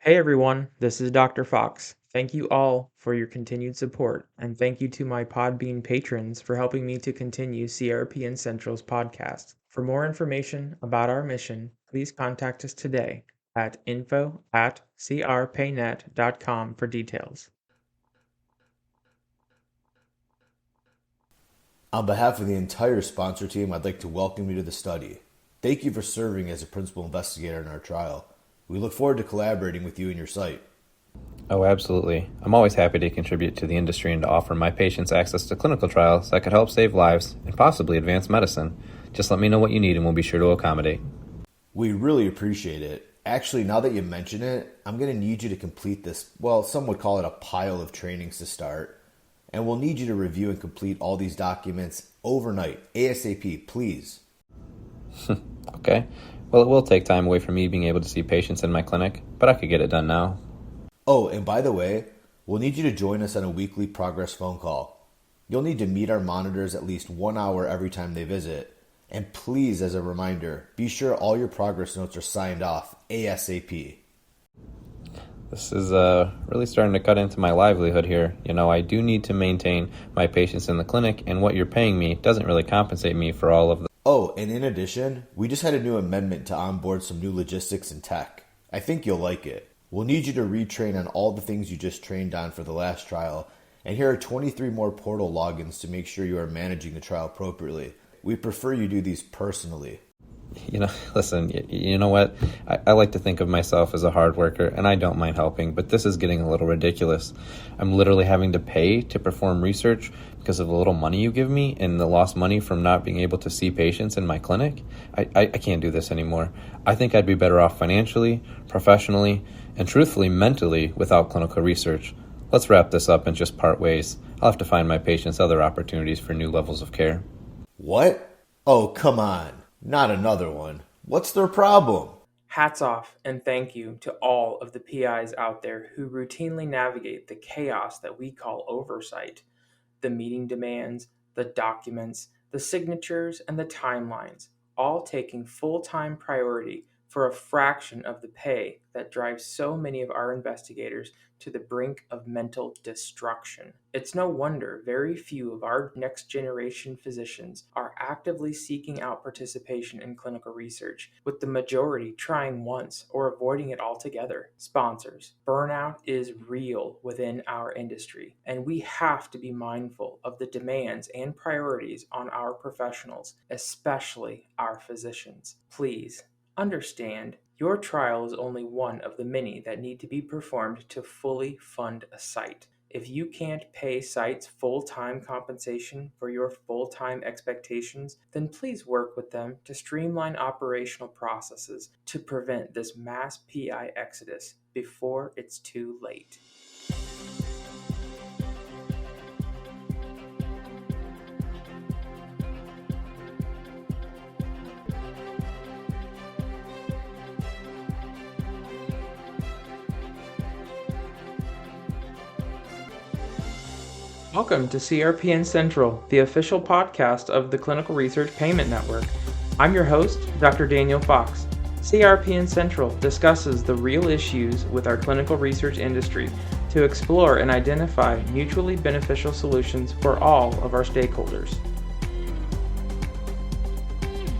Hey everyone, this is Dr. Fox. Thank you all for your continued support, and thank you to my Podbean patrons for helping me to continue CRPN Central's podcast. For more information about our mission, please contact us today at info@crpaynet.com for details. On behalf of the entire sponsor team, I'd like to welcome you to the study. Thank you for serving as a principal investigator in our trial. We look forward to collaborating with you and your site. Oh, absolutely. I'm always happy to contribute to the industry and to offer my patients access to clinical trials that could help save lives and possibly advance medicine. Just let me know what you need and we'll be sure to accommodate. We really appreciate it. Actually, now that you mention it, I'm going to need you to complete this, well, some would call it a pile of trainings to start. And we'll need you to review and complete all these documents overnight, ASAP, please. Okay. Well, it will take time away from me being able to see patients in my clinic, but I could get it done now. Oh, and by the way, we'll need you to join us on a weekly progress phone call. You'll need to meet our monitors at least 1 hour every time they visit. And please, as a reminder, be sure all your progress notes are signed off ASAP. This is really starting to cut into my livelihood here. I do need to maintain my patients in the clinic, and what you're paying me doesn't really compensate me for all of the... Oh, and in addition, we just had a new amendment to onboard some new logistics and tech. I think you'll like it. We'll need you to retrain on all the things you just trained on for the last trial, and here are 23 more portal logins to make sure you are managing the trial appropriately. We prefer you do these personally. Listen, you know what? I like to think of myself as a hard worker, and I don't mind helping, but this is getting a little ridiculous. I'm literally having to pay to perform research because of the little money you give me and the lost money from not being able to see patients in my clinic. I can't do this anymore. I think I'd be better off financially, professionally, and truthfully mentally without clinical research. Let's wrap this up and just part ways. I'll have to find my patients other opportunities for new levels of care. What? Oh, come on. Not another one. What's their problem? Hats off and thank you to all of the PIs out there who routinely navigate the chaos that we call oversight. The meeting demands, the documents, the signatures, and the timelines, all taking full-time priority for a fraction of the pay that drives so many of our investigators to the brink of mental destruction. It's no wonder very few of our next generation physicians are actively seeking out participation in clinical research, with the majority trying once or avoiding it altogether. Sponsors, burnout is real within our industry, and we have to be mindful of the demands and priorities on our professionals, especially our physicians. Please understand, your trial is only one of the many that need to be performed to fully fund a site. If you can't pay sites full-time compensation for your full-time expectations, then please work with them to streamline operational processes to prevent this mass PI exodus before it's too late. Welcome to CRPN Central, the official podcast of the Clinical Research Payment Network. I'm your host, Dr. Daniel Fox. CRPN Central discusses the real issues with our clinical research industry to explore and identify mutually beneficial solutions for all of our stakeholders.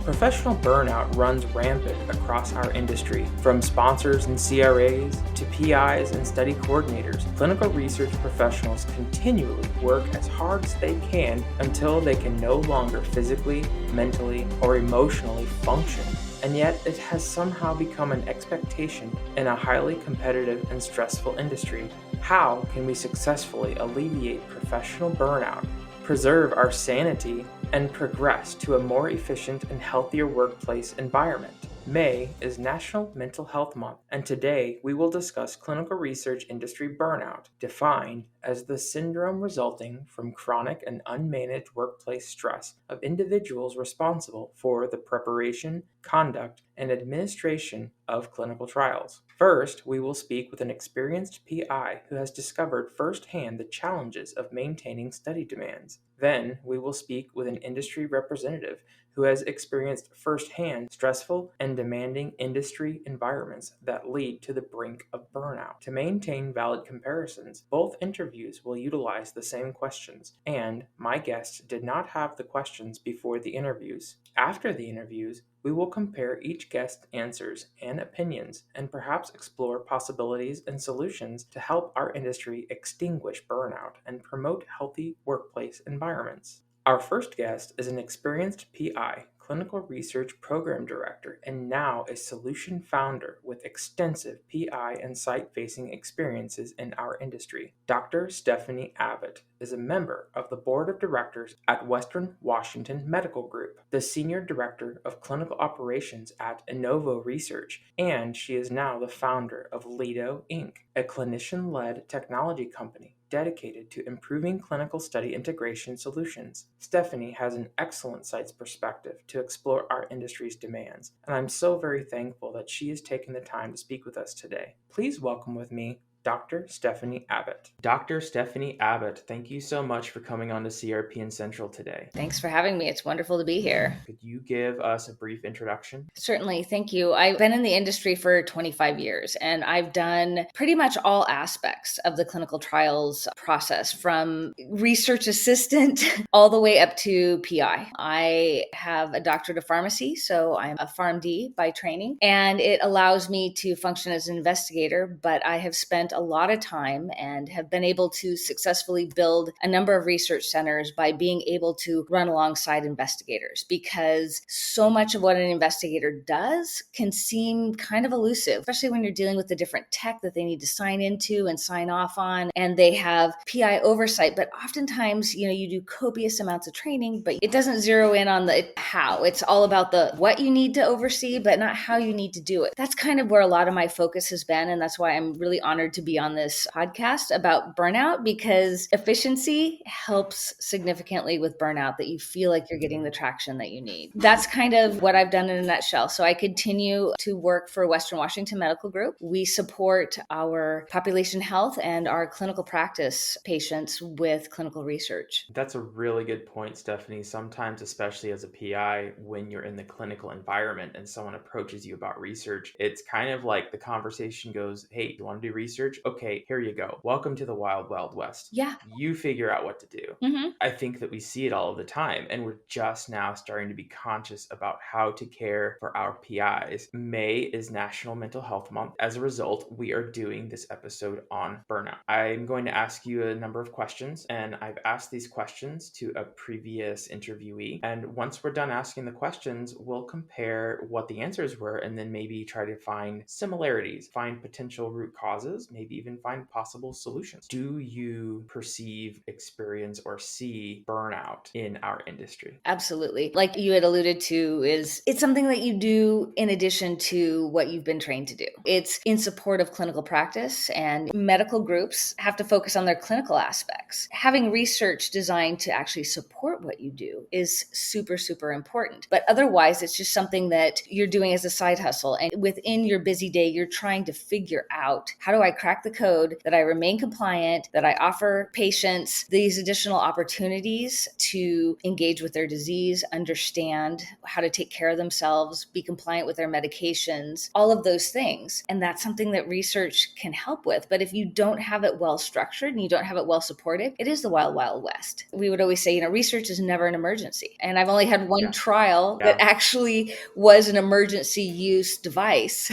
Professional burnout runs rampant across our industry, from sponsors and CRAs to PIs and study coordinators. Clinical research professionals continually work as hard as they can until they can no longer physically, mentally, or emotionally function. And yet it has somehow become an expectation in a highly competitive and stressful industry. How can we successfully alleviate professional burnout, preserve our sanity, and progress to a more efficient and healthier workplace environment? May is National Mental Health Month, and today we will discuss clinical research industry burnout, defined as the syndrome resulting from chronic and unmanaged workplace stress of individuals responsible for the preparation, conduct, and administration of clinical trials. First, we will speak with an experienced PI who has discovered firsthand the challenges of maintaining study demands. Then, we will speak with an industry representative who has experienced firsthand stressful and demanding industry environments that lead to the brink of burnout. To maintain valid comparisons, both interviews will utilize the same questions, and my guests did not have the questions before the interviews. After the interviews, we will compare each guest's answers and opinions and perhaps explore possibilities and solutions to help our industry extinguish burnout and promote healthy workplace environments. Our first guest is an experienced PI, clinical research program director, and now a solution founder with extensive PI and site facing experiences in our industry. Dr. Stephanie Abbott is a member of the board of directors at Western Washington Medical Group, the senior director of clinical operations at Innovo Research, and she is now the founder of Lido Inc., a clinician led technology company dedicated to improving clinical study integration solutions. Stephanie has an excellent sites perspective to explore our industry's demands, and I'm so very thankful that she has taken the time to speak with us today. Please welcome with me Dr. Stephanie Abbott. Dr. Stephanie Abbott, thank you so much for coming on to CRPN Central today. Thanks for having me. It's wonderful to be here. Could you give us a brief introduction? Certainly. Thank you. I've been in the industry for 25 years, and I've done pretty much all aspects of the clinical trials process, from research assistant all the way up to PI. I have a doctorate of pharmacy, so I'm a PharmD by training, and it allows me to function as an investigator, but I have spent a lot of time and have been able to successfully build a number of research centers by being able to run alongside investigators, because so much of what an investigator does can seem kind of elusive, especially when you're dealing with the different tech that they need to sign into and sign off on, and they have PI oversight. But oftentimes, you do copious amounts of training, but it doesn't zero in on the how. It's all about the what you need to oversee, but not how you need to do it. That's kind of where a lot of my focus has been, and that's why I'm really honored to be on this podcast about burnout, because efficiency helps significantly with burnout, that you feel like you're getting the traction that you need. That's kind of what I've done in a nutshell. So I continue to work for Western Washington Medical Group. We support our population health and our clinical practice patients with clinical research. That's a really good point, Stephanie. Sometimes, especially as a PI, when you're in the clinical environment and someone approaches you about research, it's kind of like the conversation goes, hey, you want to do research? Okay, here you go. Welcome to the wild, wild west. Yeah. You figure out what to do. Mm-hmm. I think that we see it all of the time, and we're just now starting to be conscious about how to care for our PIs. May is National Mental Health Month. As a result, we are doing this episode on burnout. I'm going to ask you a number of questions, and I've asked these questions to a previous interviewee. And once we're done asking the questions, we'll compare what the answers were, and then maybe try to find similarities, find potential root causes, maybe even find possible solutions. Do you perceive, experience, or see burnout in our industry? Absolutely. Like you had alluded to, it's something that you do in addition to what you've been trained to do. It's in support of clinical practice, and medical groups have to focus on their clinical aspects. Having research designed to actually support what you do is super, super important. But otherwise, it's just something that you're doing as a side hustle. And within your busy day, you're trying to figure out, how do I crack the code that I remain compliant, that I offer patients these additional opportunities to engage with their disease, understand how to take care of themselves, be compliant with their medications, all of those things. And that's something that research can help with. But if you don't have it well structured and you don't have it well supported, it is the wild, wild west. We would always say, research is never an emergency. And I've only had one trial that actually was an emergency use device,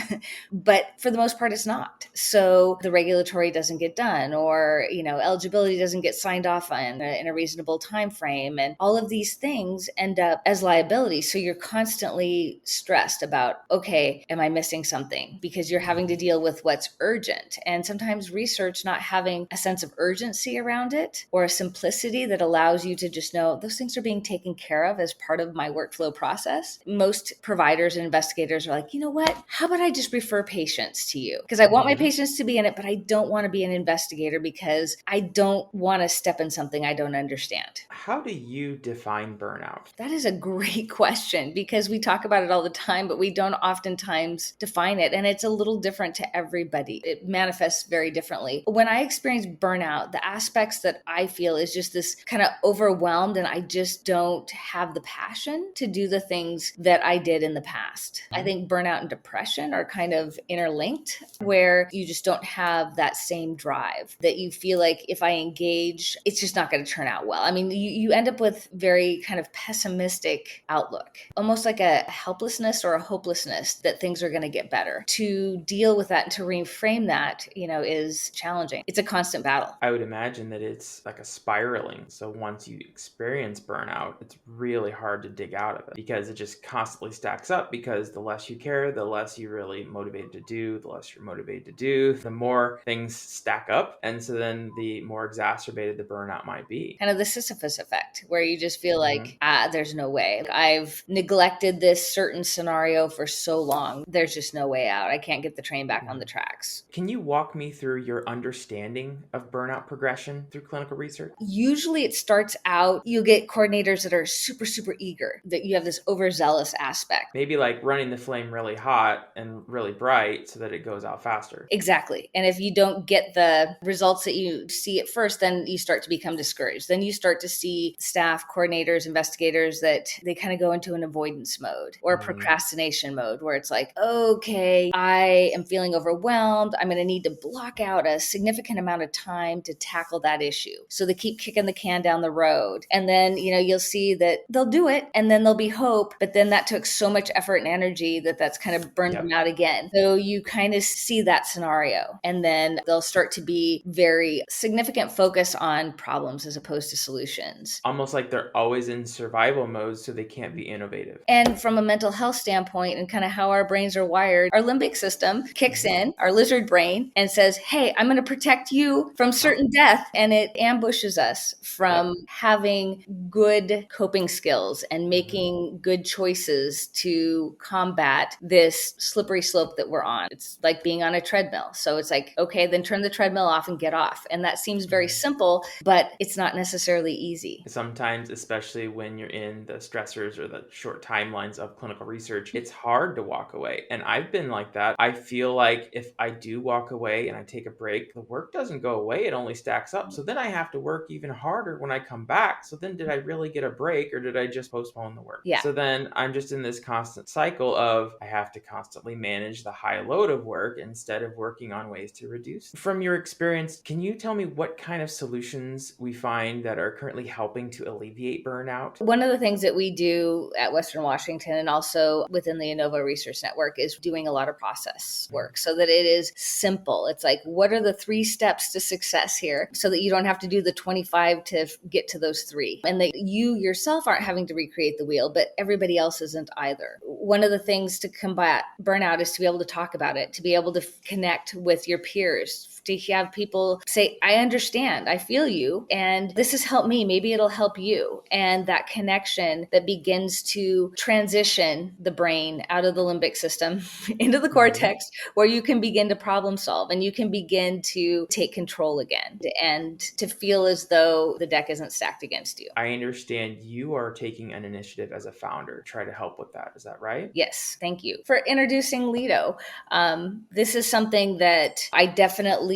but for the most part, it's not. So the regulatory doesn't get done, or, eligibility doesn't get signed off on in a reasonable time frame. And all of these things end up as liability. So you're constantly stressed about, okay, am I missing something? Because you're having to deal with what's urgent. And sometimes research not having a sense of urgency around it, or a simplicity that allows you to just know those things are being taken care of as part of my workflow process. Most providers and investigators are like, you know what? How about I just refer patients to you? Because I want my patients to be it, but I don't want to be an investigator because I don't want to step in something I don't understand. How do you define burnout? That is a great question because we talk about it all the time, but we don't oftentimes define it. And it's a little different to everybody. It manifests very differently. When I experience burnout, the aspects that I feel is just this kind of overwhelmed, and I just don't have the passion to do the things that I did in the past. I think burnout and depression are kind of interlinked, where you just don't have that same drive, that you feel like if I engage, it's just not going to turn out well. I mean, you end up with very kind of pessimistic outlook, almost like a helplessness or a hopelessness that things are going to get better. To deal with that and to reframe that, is challenging. It's a constant battle. I would imagine that it's like a spiraling. So once you experience burnout, it's really hard to dig out of it because it just constantly stacks up, because the less you care, the less you're really motivated to do, the less you're motivated to do, the more things stack up. And so then the more exacerbated the burnout might be. Kind of the Sisyphus effect, where you just feel like, there's no way. I've neglected this certain scenario for so long. There's just no way out. I can't get the train back on the tracks. Can you walk me through your understanding of burnout progression through clinical research? Usually it starts out, you get coordinators that are super, super eager, that you have this overzealous aspect. Maybe like running the flame really hot and really bright so that it goes out faster. Exactly. And if you don't get the results that you see at first, then you start to become discouraged. Then you start to see staff, coordinators, investigators that they kind of go into an avoidance mode or a procrastination mode, where it's like, okay, I am feeling overwhelmed. I'm going to need to block out a significant amount of time to tackle that issue. So they keep kicking the can down the road. And then, you'll see that they'll do it and then there'll be hope. But then that took so much effort and energy that's kind of burned them out again. So you kind of see that scenario. And then they'll start to be very significant focus on problems as opposed to solutions. Almost like they're always in survival mode, so they can't be innovative. And from a mental health standpoint and kind of how our brains are wired, our limbic system kicks in, our lizard brain, and says, hey, I'm going to protect you from certain death. And it ambushes us from having good coping skills and making good choices to combat this slippery slope that we're on. It's like being on a treadmill. So it's like, okay, then turn the treadmill off and get off. And that seems very simple, but it's not necessarily easy. Sometimes, especially when you're in the stressors or the short timelines of clinical research, it's hard to walk away. And I've been like that. I feel like if I do walk away and I take a break, the work doesn't go away. It only stacks up. So then I have to work even harder when I come back. So then did I really get a break, or did I just postpone the work? Yeah. So then I'm just in this constant cycle of I have to constantly manage the high load of work instead of working on ways to reduce. From your experience, can you tell me what kind of solutions we find that are currently helping to alleviate burnout? One of the things that we do at Western Washington and also within the Innova Research Network is doing a lot of process work so that it is simple. It's like, what are the 3 steps to success here, so that you don't have to do the 25 to get to those 3, and that you yourself aren't having to recreate the wheel, but everybody else isn't either. One of the things to combat burnout is to be able to talk about it, to be able to connect with your peers, to have people say, I understand, I feel you, and this has helped me, maybe it'll help you. And that connection that begins to transition the brain out of the limbic system into the cortex, where you can begin to problem solve and you can begin to take control again and to feel as though the deck isn't stacked against you. I understand you are taking an initiative as a founder to try to help with that. Is that right? Yes, thank you for introducing Lido. This is something that I definitely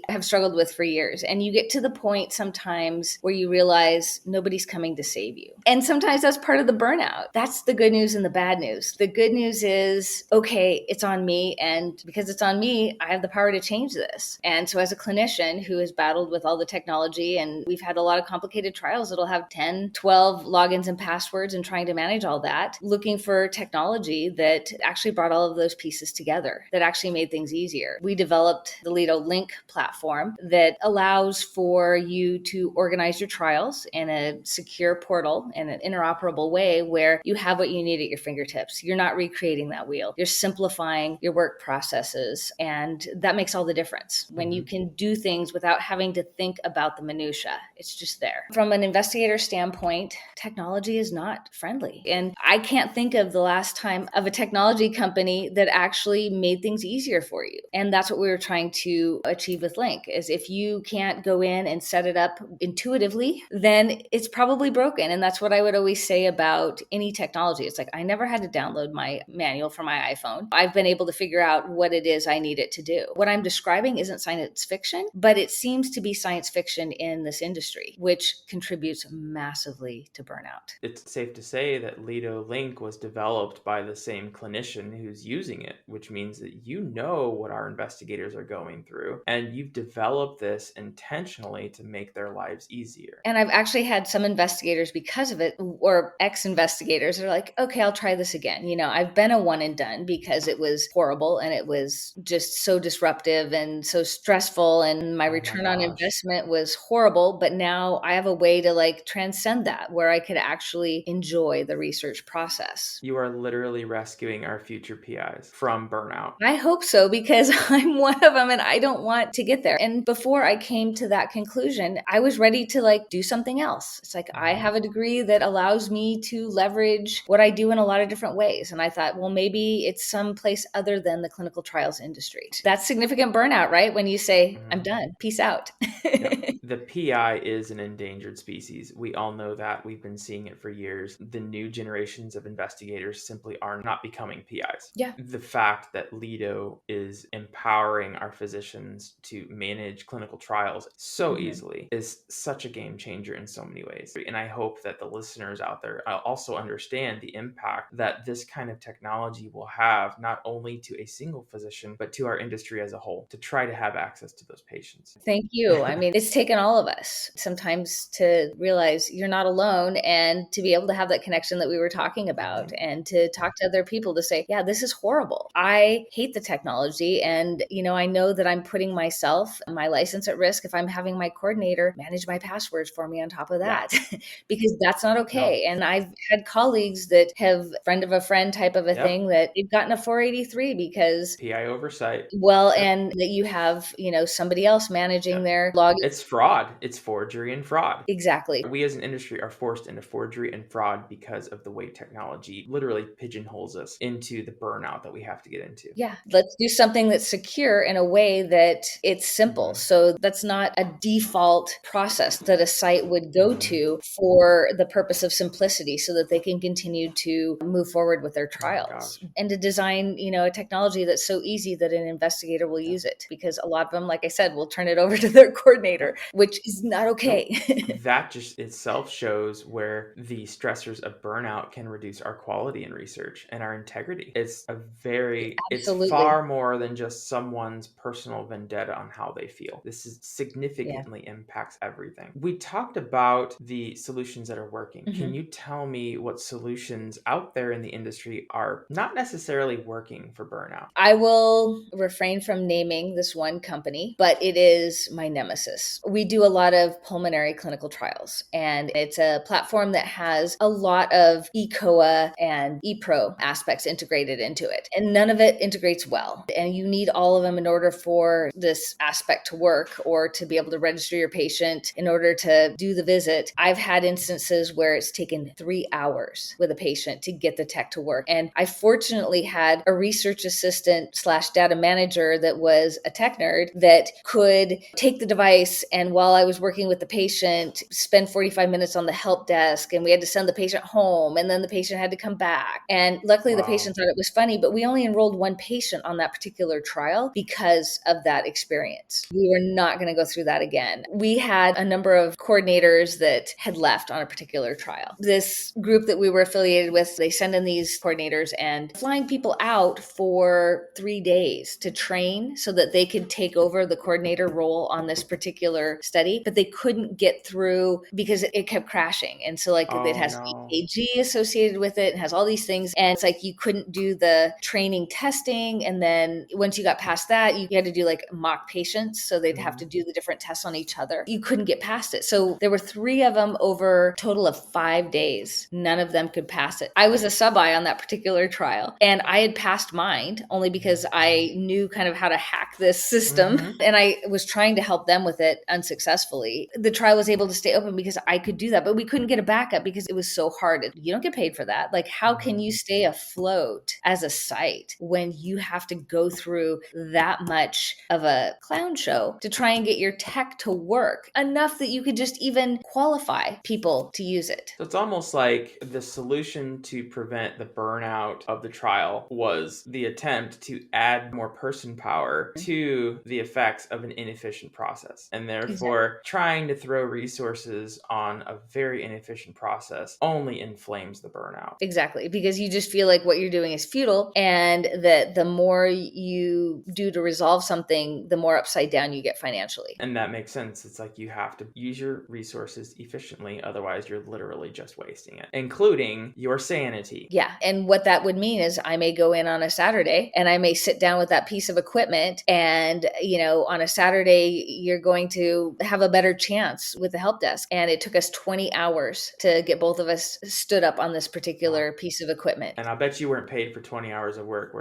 have struggled with for years. And you get to the point sometimes where you realize nobody's coming to save you. And sometimes that's part of the burnout. That's the good news and the bad news. The good news is, okay, it's on me. And because it's on me, I have the power to change this. And so as a clinician who has battled with all the technology, and we've had a lot of complicated trials that'll have 10, 12 logins and passwords and trying to manage all that, looking for technology that actually brought all of those pieces together, that actually made things easier. We developed the Lido Link platform that allows for you to organize your trials in a secure portal in an interoperable way where you have what you need at your fingertips. You're not recreating that wheel. You're simplifying your work processes. And that makes all the difference when you can do things without having to think about the minutia. It's just there. From an investigator standpoint, technology is not friendly. And I can't think of the last time of a technology company that actually made things easier for you. And that's what we were we're trying to achieve with Link is if you can't go in and set it up intuitively, then it's probably broken. And that's what I would always say about any technology. It's like, I never had to download my manual for my iPhone. I've been able to figure out what it is I need it to do. What I'm describing isn't science fiction, but it seems to be science fiction in this industry, which contributes massively to burnout. It's safe to say that Lido Link was developed by the same clinician who's using it, which means that you know what our investigators are going through, and you've developed this intentionally to make their lives easier. And I've actually had some investigators because of it, or ex-investigators are like, okay, I'll try this again. I've been a one and done because it was horrible and it was just so disruptive and so stressful, and my return on investment was horrible. But now I have a way to transcend that, where I could actually enjoy the research process. You are literally rescuing our future PIs from burnout. I hope so, because I'm one of them and I don't want to get there. And before I came to that conclusion, I was ready to do something else. It's like, I have a degree that allows me to leverage what I do in a lot of different ways. And I thought, well, maybe it's someplace other than the clinical trials industry. That's significant burnout, right? When you say, I'm done, peace out. Yep. The PI is an endangered species. We all know that. We've been seeing it for years. The new generations of investigators simply are not becoming PIs. Yeah. The fact that Lido is empowering our physicians to manage clinical trials so easily is such a game changer in so many ways. And I hope that the listeners out there also understand the impact that this kind of technology will have, not only to a single physician, but to our industry as a whole, to try to have access to those patients. Thank you. I mean, it's taken all of us sometimes to realize you're not alone, and to be able to have that connection that we were talking about, and to talk to other people to say, yeah, this is horrible. I hate the technology. And, I know that I'm putting myself and my license at risk if I'm having my coordinator manage my passwords for me on top of that, because that's not okay. No. And I've had colleagues that have friend of a friend type of a thing that they've gotten a 483 because PI oversight. Well, and that you have, somebody else managing their login. It's fraud. It's forgery and fraud. Exactly. We as an industry are forced into forgery and fraud because of the way technology literally pigeonholes us into the burnout that we have to get into. Yeah. Let's do something that's secure in a way that it's simple. So that's not a default process that a site would go to for the purpose of simplicity, so that they can continue to move forward with their trials, and to design, a technology that's so easy that an investigator will use it, because a lot of them, like I said, will turn it over to their coordinator, which is not okay. That just itself shows where the stressors of burnout can reduce our quality in research and our integrity. It's it's far more than just someone's personal vendetta on how they feel. This is significantly impacts everything. We talked about the solutions that are working. Can you tell me what solutions out there in the industry are not necessarily working for burnout? I will refrain from naming this one company, but it is my nemesis. We do a lot of pulmonary clinical trials, and it's a platform that has a lot of eCOA and ePro aspects integrated into it, and none of it integrates well. And you need all of them in order for this aspect to work, or to be able to register your patient in order to do the visit. I've had instances where it's taken 3 hours with a patient to get the tech to work. And I fortunately had a research assistant / data manager that was a tech nerd that could take the device, and while I was working with the patient, spend 45 minutes on the help desk, and we had to send the patient home, and then the patient had to come back. And luckily the patient thought it was funny, but we only enrolled one patient on that particular trial because of that experience. We were not going to go through that again. We had a number of coordinators that had left on a particular trial. This group that we were affiliated with, they send in these coordinators and flying people out for 3 days to train so that they could take over the coordinator role on this particular study, but they couldn't get through because it kept crashing. And so it has EKG associated with it, and has all these things. And it's like you couldn't do the training testing. And then once you got past that, you had to do mock patients. So they'd have to do the different tests on each other. You couldn't get past it. So there were 3 of them over a total of 5 days. None of them could pass it. I was a sub-I on that particular trial, and I had passed mine only because I knew kind of how to hack this system. And I was trying to help them with it unsuccessfully. The trial was able to stay open because I could do that, but we couldn't get a backup because it was so hard. You don't get paid for that. Like, how can you stay afloat as a site when you have to go through that much of a clown show to try and get your tech to work enough that you could just even qualify people to use it? So it's almost like the solution to prevent the burnout of the trial was the attempt to add more person power to the effects of an inefficient process. And therefore, trying to throw resources on a very inefficient process only inflames the burnout. Exactly, because you just feel like what you're doing is futile, and that the more you do to resolve something, the more upside down you get financially. And that makes sense. It's like you have to use your resources efficiently, otherwise you're literally just wasting it, including your sanity. Yeah. And what that would mean is I may go in on a Saturday and I may sit down with that piece of equipment, and, on a Saturday, you're going to have a better chance with the help desk. And it took us 20 hours to get both of us stood up on this particular piece of equipment. And I bet you weren't paid for 20 hours of work.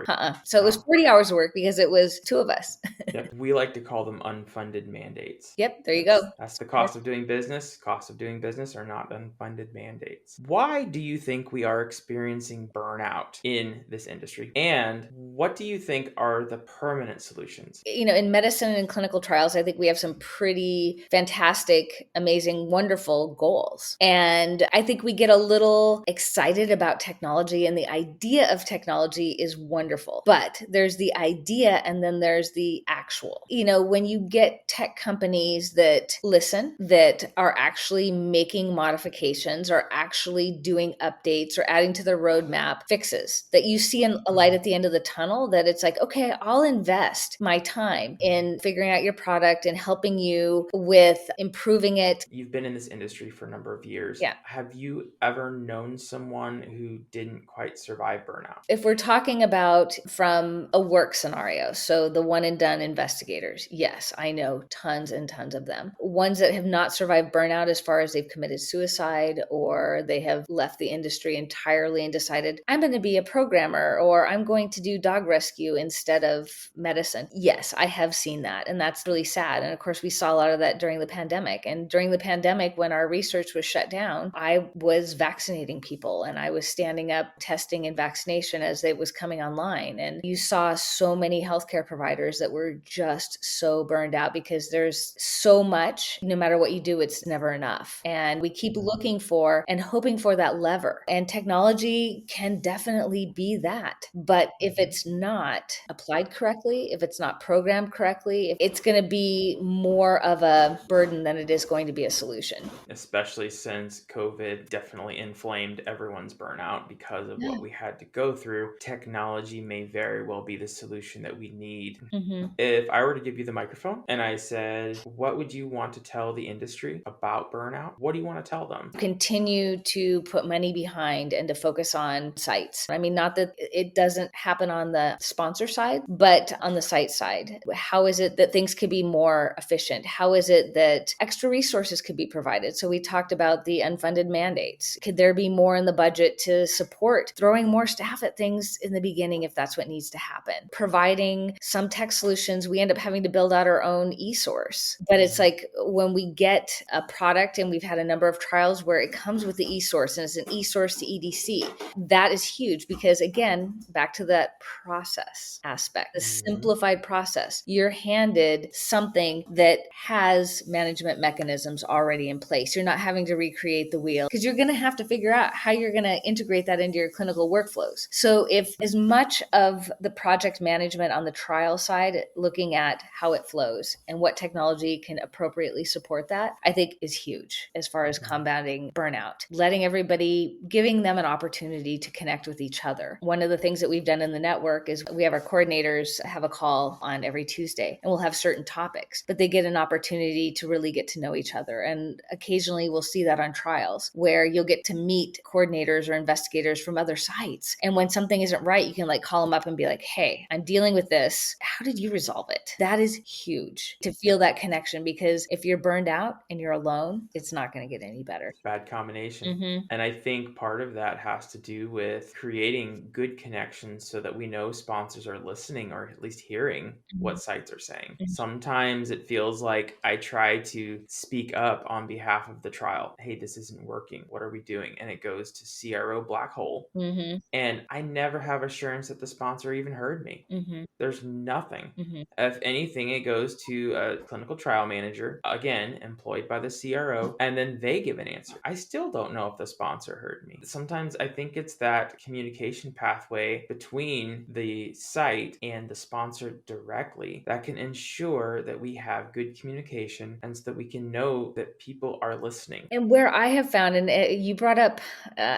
So it was 40 hours of work because it was two of us. Yep. We like to call them unfunded mandates. Yep. There you go. That's the cost of doing business. Costs of doing business are not unfunded mandates. Why do you think we are experiencing burnout in this industry? And what do you think are the permanent solutions? In medicine and clinical trials, I think we have some pretty fantastic, amazing, wonderful goals. And I think we get a little excited about technology, and the idea of technology is wonderful. But there's the idea, and then there's the actual. When you get tech companies that listen, that are actually making modifications, or actually doing updates, or adding to their roadmap fixes, that you see a light at the end of the tunnel, that it's like, okay, I'll invest my time in figuring out your product and helping you with improving it. You've been in this industry for a number of years. Yeah. Have you ever known someone who didn't quite survive burnout? If we're talking about from a work scenario, so the one and done investigators, yes, I know tons and tons of them. Ones that have not survived burnout as far as they've committed suicide, or they have left the industry entirely and decided, I'm going to be a programmer, or I'm going to do dog rescue instead of medicine. Yes, I have seen that. And that's really sad. And of course, we saw a lot of that during the pandemic. And during the pandemic, when our research was shut down, I was vaccinating people, and I was standing up testing and vaccination as it was coming online. And you saw so many healthcare providers that were just so burned out because there's so much. No matter what you do, it's never enough. And we keep looking for and hoping for that lever. And technology can definitely be that. But if it's not applied correctly, if it's not programmed correctly, it's going to be more of a burden than it is going to be a solution. Especially since COVID definitely inflamed everyone's burnout because of what we had to go through. Technology may very well be the solution that we need. Mm-hmm. If I were to give you the microphone and I said, what would you want to tell the industry about burnout? What do you want to tell them? Continue to put money behind and to focus on sites. I mean, not that it doesn't happen on the sponsor side, but on the site side. How is it that things could be more efficient? How is it that extra resources could be provided? So we talked about the unfunded mandates. Could there be more in the budget to support throwing more staff at things in the beginning if that's what needs to happen? Providing some tech solutions, we end up having to build out our own e-source. But it's like when we get a product, and we've had a number of trials where it comes with the e-source and it's an e-source to EDC, that is huge because, again, back to that process aspect, the simplified process. You're handed something that has management mechanisms already in place. You're not having to recreate the wheel because you're going to have to figure out how you're going to integrate that into your clinical workflows. So if as much of the project management on the trial side, looking at how it flows and what technology can appropriately support that, I think is huge as far as combating burnout, letting everybody, giving them an opportunity to connect with each other. One of the things that we've done in the network is we have our coordinators have a call on every Tuesday, and we'll have certain topics, but they get an opportunity to really get to know each other. And occasionally we'll see that on trials where you'll get to meet coordinators or investigators from other sites. And when something isn't right, you can call them up and be like, hey, I'm dealing with this. How did you resolve it? That is huge to feel that connection, because if you're burned out and you're alone, it's not going to get any better. Bad combination. And I think part of that has to do with creating good connections so that we know sponsors are listening, or at least hearing what sites are saying. Sometimes it feels like I try to speak up on behalf of the trial. Hey, this isn't working. What are we doing? And it goes to CRO black hole. Mm-hmm. And I never have assurance that the sponsor even heard me. Mm-hmm. There's nothing. Mm-hmm. If anything, it goes to a clinical trial manager, again, employed by the CRO, and then they give an answer. I still don't know if the sponsor heard me. Sometimes I think it's that communication pathway between the site and the sponsor directly that can ensure that we have good communication and so that we can know that people are listening. And where I have found, and you brought up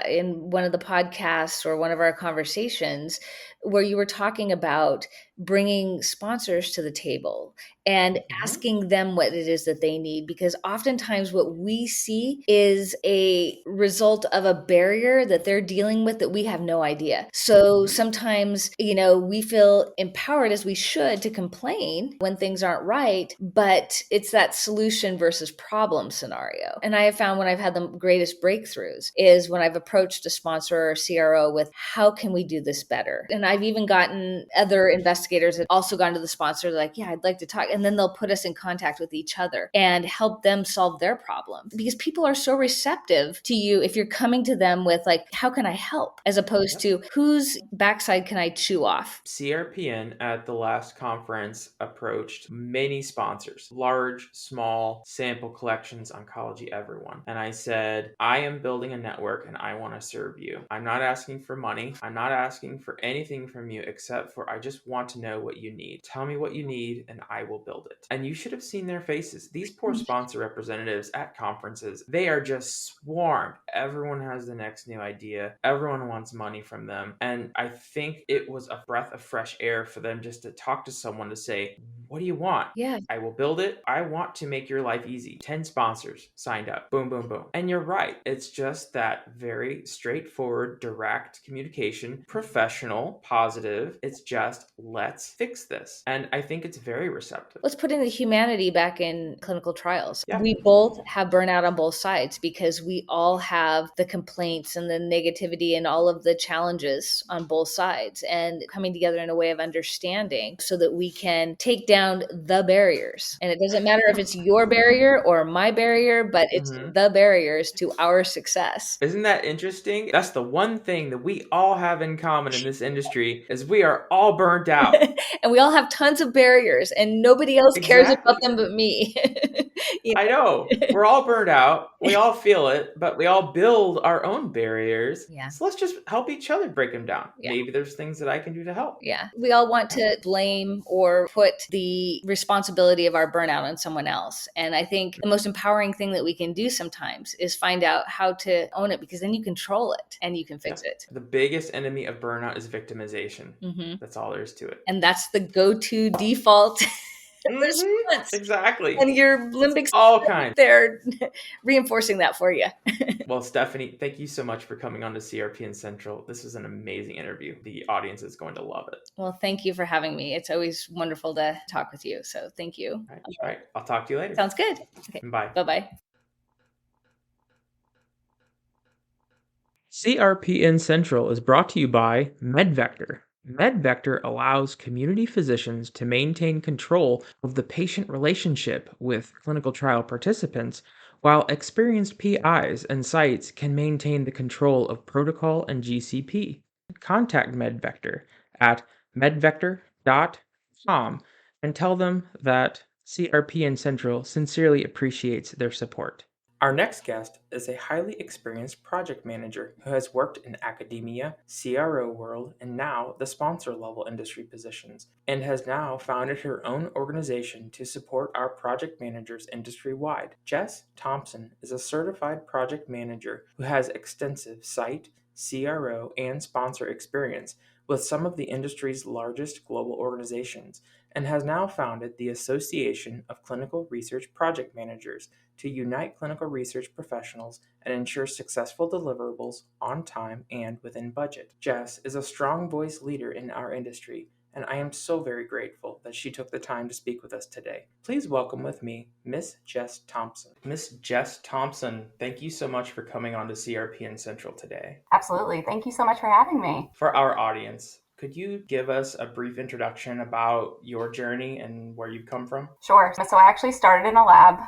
in one of the podcasts or one of our conversations, where you were talking about bringing sponsors to the table and asking them what it is that they need, because oftentimes what we see is a result of a barrier that they're dealing with that we have no idea. So sometimes, we feel empowered, as we should, to complain when things aren't right, but it's that solution versus problem scenario. And I have found when I've had the greatest breakthroughs is when I've approached a sponsor or CRO with, how can we do this better? And I've even gotten other investigators that also gone to the sponsor, like, yeah, I'd like to talk. And then they'll put us in contact with each other and help them solve their problem. Because people are so receptive to you if you're coming to them with, like, how can I help? As opposed to, whose backside can I chew off? CRPN at the last conference approached many sponsors, large, small, sample collections, oncology, everyone. And I said, I am building a network and I want to serve you. I'm not asking for money. I'm not asking for anything from you except for I just want to know what you need. Tell me what you need and I will build it. And you should have seen their faces. These poor sponsor representatives at conferences, they are just swarmed. Everyone has the next new idea. Everyone wants money from them. And I think it was a breath of fresh air for them just to talk to someone to say, what do you want? Yeah. I will build it. I want to make your life easy. 10 sponsors signed up. Boom, boom, boom. And you're right. It's just that very straightforward, direct communication, professional, positive. It's just, let's fix this. And I think it's very receptive. Let's put in the humanity back in clinical trials. Yeah. We both have burnout on both sides because we all have the complaints and the negativity and all of the challenges on both sides, and coming together in a way of understanding so that we can take down the barriers. And it doesn't matter if it's your barrier or my barrier, but it's the barriers to our success. Isn't that interesting? That's the one thing that we all have in common in this industry is we are all burnt out. And we all have tons of barriers and nobody else cares about them but me. I know. We're all burned out. We all feel it, but we all build our own barriers. Yeah. So let's just help each other break them down. Yeah. Maybe there's things that I can do to help. Yeah. We all want to blame or put the responsibility of our burnout on someone else. And I think the most empowering thing that we can do sometimes is find out how to own it, because then you control it and you can fix it. The biggest enemy of burnout is victimization. That's all there is to it. And that's the go-to default response. Exactly. And your limbic all kinds. They're reinforcing that for you. Well, Stephanie, thank you so much for coming on to CRPN Central. This was an amazing interview. The audience is going to love it. Well, thank you for having me. It's always wonderful to talk with you. So thank you. All right. I'll talk to you later. Sounds good. Okay. Bye. Bye-bye. CRPN Central is brought to you by MedVector. MedVector allows community physicians to maintain control of the patient relationship with clinical trial participants, while experienced PIs and sites can maintain the control of protocol and GCP. Contact MedVector at medvector.com and tell them that CRPN Central sincerely appreciates their support. Our next guest is a highly experienced project manager who has worked in academia, CRO world, and now the sponsor level industry positions, and has now founded her own organization to support our project managers industry-wide. Jess Thompson is a certified project manager who has extensive site, CRO, and sponsor experience with some of the industry's largest global organizations, and has now founded the Association of Clinical Research Project Managers to unite clinical research professionals and ensure successful deliverables on time and within budget. Jess is a strong voice leader in our industry, and I am so very grateful that she took the time to speak with us today. Please welcome with me Miss Jess Thompson. Miss Jess Thompson, thank you so much for coming on to CRPN Central today. Absolutely. Thank you so much for having me. For our audience, Could you give us a brief introduction about your journey and where you've come from? Sure. So I actually started in a lab.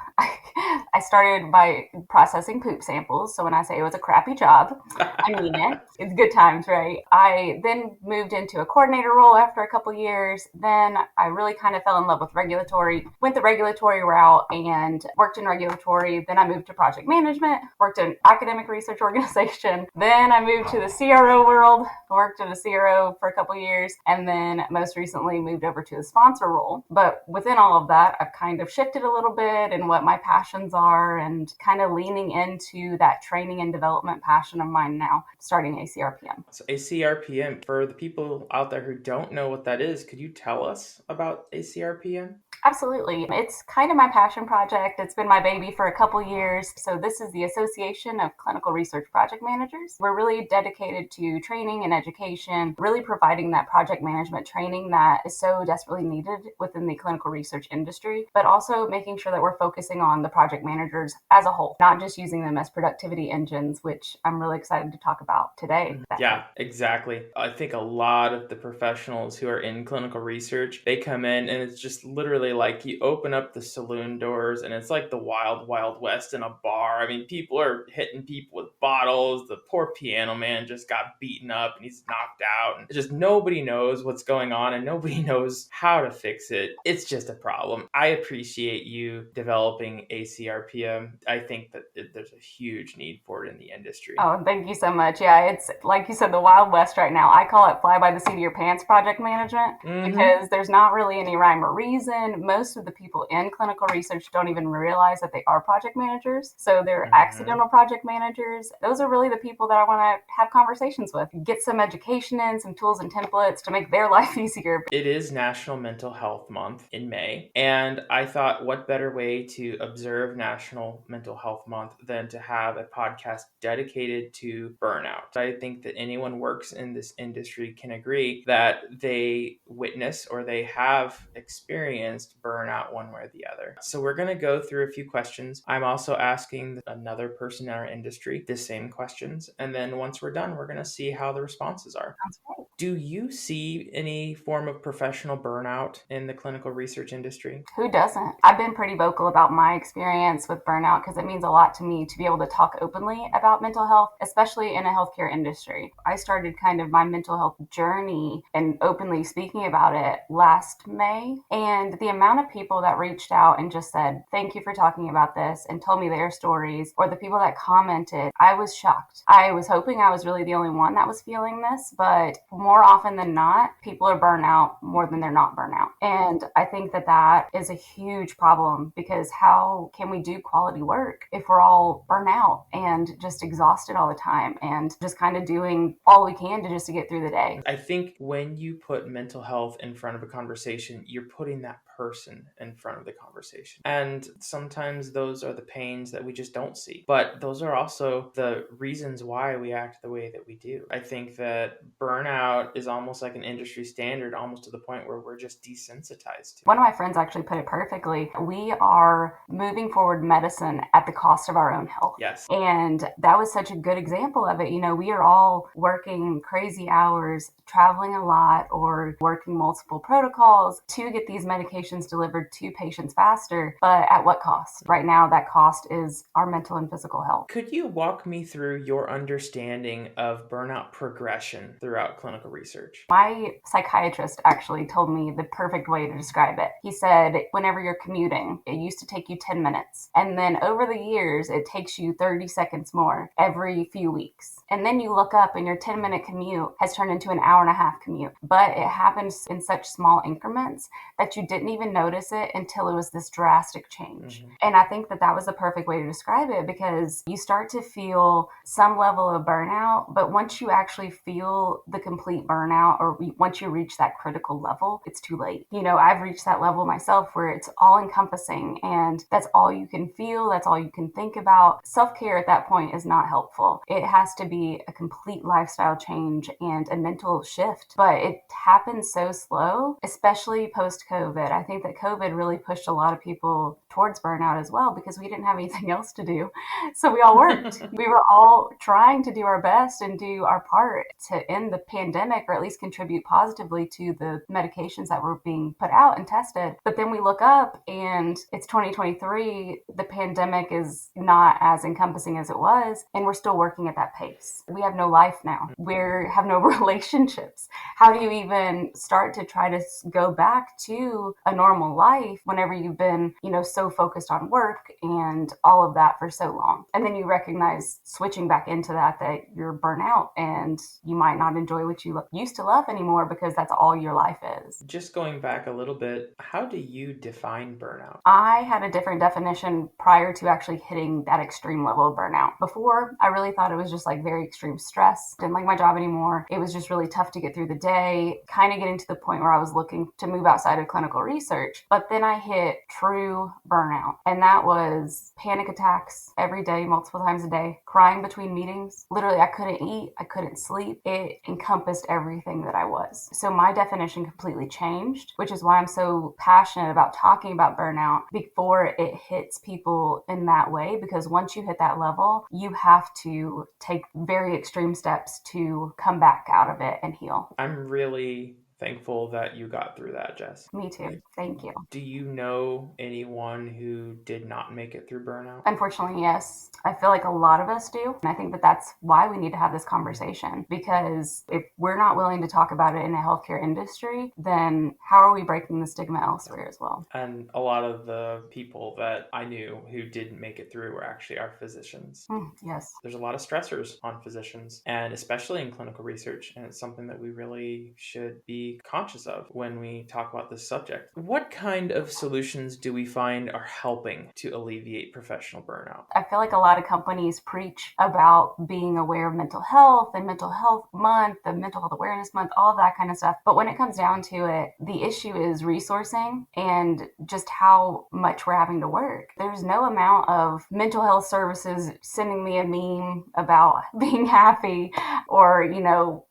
I started by processing poop samples. So when I say it was a crappy job, I mean it. It's good times, right? I then moved into a coordinator role after a couple years. Then I really kind of fell in love with regulatory, went the regulatory route and worked in regulatory. Then I moved to project management, worked in academic research organization. Then I moved to the CRO world, worked at a CRO for a couple years, and then most recently moved over to the sponsor role. But within all of that, I've kind of shifted a little bit in what my passions are and kind of leaning into that training and development passion of mine now, starting ACRPM. So ACRPM, for the people out there who don't know what that is, could you tell us about ACRPM? Absolutely. It's kind of my passion project. It's been my baby for a couple years. So this is the Association of Clinical Research Project Managers. We're really dedicated to training and education, really providing that project management training that is so desperately needed within the clinical research industry, but also making sure that we're focusing on the project managers as a whole, not just using them as productivity engines, which I'm really excited to talk about today. Yeah, exactly. I think a lot of the professionals who are in clinical research, they come in and it's just literally like you open up the saloon doors and it's like the wild, wild west in a bar. I mean, people are hitting people with bottles. The poor piano man just got beaten up and he's knocked out. And just nobody knows what's going on and nobody knows how to fix it. It's just a problem. I appreciate you developing ACRPM. I think that there's a huge need for it in the industry. Oh, thank you so much. Yeah, it's like you said, the Wild West right now. I call it fly by the seat of your pants project management because there's not really any rhyme or reason. Most of the people in clinical research don't even realize that they are project managers. So they're accidental project managers. Those are really the people that I want to have conversations with. Get some education in, some tools and templates to make their life easier. It is National Mental Health Month in May. And I thought, what better way to observe National Mental Health Month than to have a podcast dedicated to burnout? I think that anyone who works in this industry can agree that they witness or they have experienced burnout one way or the other. So we're going to go through a few questions. I'm also asking another person in our industry the same questions. And then once we're done, we're going to see how the responses are. Sounds great. Do you see any form of professional burnout in the clinical research industry? Who doesn't? I've been pretty vocal about my experience with burnout because it means a lot to me to be able to talk openly about mental health, especially in a healthcare industry. I started kind of my mental health journey and openly speaking about it last May. And the amount of people that reached out and just said, thank you for talking about this and told me their stories, or the people that commented, I was shocked. I was hoping I was really the only one that was feeling this, but more often than not, people are burnt out more than they're not burnt out. And I think that that is a huge problem because how can we do quality work if we're all burnt out and just exhausted all the time and just kind of doing all we can to just to get through the day? I think when you put mental health in front of a conversation, you're putting that person in front of the conversation. And sometimes those are the pains that we just don't see. But those are also the reasons why we act the way that we do. I think that burnout is almost like an industry standard, almost to the point where we're just desensitized to it. One of my friends actually put it perfectly. We are moving forward medicine at the cost of our own health. Yes. And that was such a good example of it. You know, we are all working crazy hours, traveling a lot, or working multiple protocols to get these medications delivered to patients faster. But at what cost? Right now, that cost is our mental and physical health. Could you walk me through your understanding of burnout progression throughout clinical research? My psychiatrist actually told me the perfect way to describe it. He said, whenever you're commuting, it used to take you 10 minutes. And then over the years, it takes you 30 seconds more every few weeks. And then you look up and your 10-minute commute has turned into an hour-and-a-half commute. But it happens in such small increments that you didn't even notice it until it was this drastic change. And I think that that was the perfect way to describe it because you start to feel some level of burnout, but once you actually feel the complete burnout or once you reach that critical level, it's too late. You know, I've reached that level myself where it's all encompassing and that's all you can feel, that's all you can think about. Self-care at that point is not helpful. It has to be a complete lifestyle change and a mental shift, but it happens so slow, especially post-COVID. I think that COVID really pushed a lot of people towards burnout as well because we didn't have anything else to do. So we all worked. We were all trying to do our best and do our part to end the pandemic, or at least contribute positively to the medications that were being put out and tested. But then we look up and it's 2023. The pandemic is not as encompassing as it was, and we're still working at that pace. We have no life now. We have no relationships. How do you even start to try to go back to a normal life whenever you've been, so focused on work and all of that for so long? And then you recognize switching back into that you're burnt out and you might not enjoy what you used to love anymore because that's all your life is. Just going back a little bit, how do you define burnout? I had a different definition prior to actually hitting that extreme level of burnout. Before, I really thought it was just like very extreme stress. Didn't like my job anymore. It was just really tough to get through the day, kind of getting to the point where I was looking to move outside of clinical research. But then I hit true burnout, and that was panic attacks every day, multiple times a day, crying between meetings. Literally, I couldn't eat, I couldn't sleep. It encompassed everything that I was. So my definition completely changed, which is why I'm so passionate about talking about burnout before it hits people in that way, because once you hit that level, you have to take very extreme steps to come back out of it and heal. I'm really thankful that you got through that, Jess. Me too. Thank you. Do you know anyone who did not make it through burnout? Unfortunately, yes. I feel like a lot of us do. And I think that that's why we need to have this conversation, because if we're not willing to talk about it in the healthcare industry, then how are we breaking the stigma elsewhere as well? And a lot of the people that I knew who didn't make it through were actually our physicians. Yes. There's a lot of stressors on physicians, and especially in clinical research, and it's something that we really should be conscious of when we talk about this subject. What kind of solutions do we find are helping to alleviate professional burnout? I feel like a lot of companies preach about being aware of mental health and mental health month, the mental health awareness month, all of that kind of stuff. But when it comes down to it, the issue is resourcing and just how much we're having to work. There's no amount of mental health services sending me a meme about being happy or,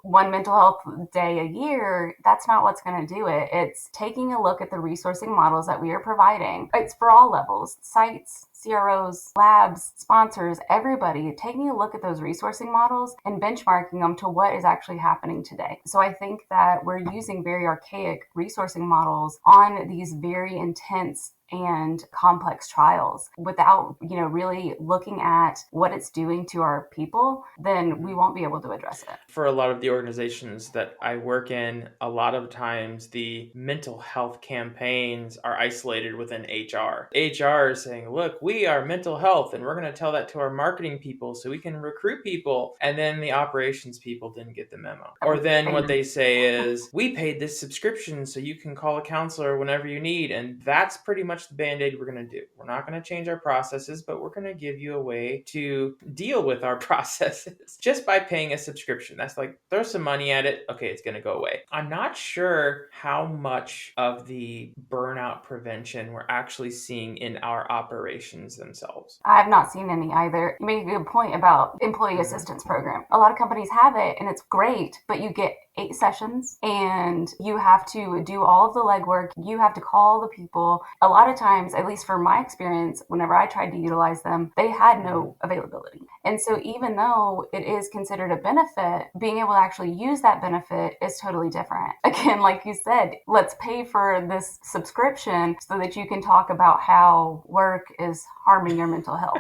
one mental health day a year. That's not what's going to do it. It's taking a look at the resourcing models that we are providing. It's for all levels, sites, CROs, labs, sponsors, everybody, taking a look at those resourcing models and benchmarking them to what is actually happening today. So I think that we're using very archaic resourcing models on these very intense and complex trials without, really looking at what it's doing to our people, then we won't be able to address it. For a lot of the organizations that I work in, a lot of times the mental health campaigns are isolated within HR. HR is saying, look, we are mental health, and we're going to tell that to our marketing people so we can recruit people. And then the operations people didn't get the memo. Or then what they say is, we paid this subscription so you can call a counselor whenever you need. And that's pretty much the Band-Aid we're going to do. We're not going to change our processes, but we're going to give you a way to deal with our processes just by paying a subscription. That's like, throw some money at it. Okay, it's going to go away. I'm not sure how much of the burnout prevention we're actually seeing in our operations themselves. I have not seen any either. You make a good point about employee assistance program. A lot of companies have it and it's great, but you get 8 sessions and you have to do all of the legwork. You have to call the people. A lot of times, at least from my experience, whenever I tried to utilize them, they had no availability. And so even though it is considered a benefit, being able to actually use that benefit is totally different. Again, like you said, let's pay for this subscription so that you can talk about how work is harming your mental health.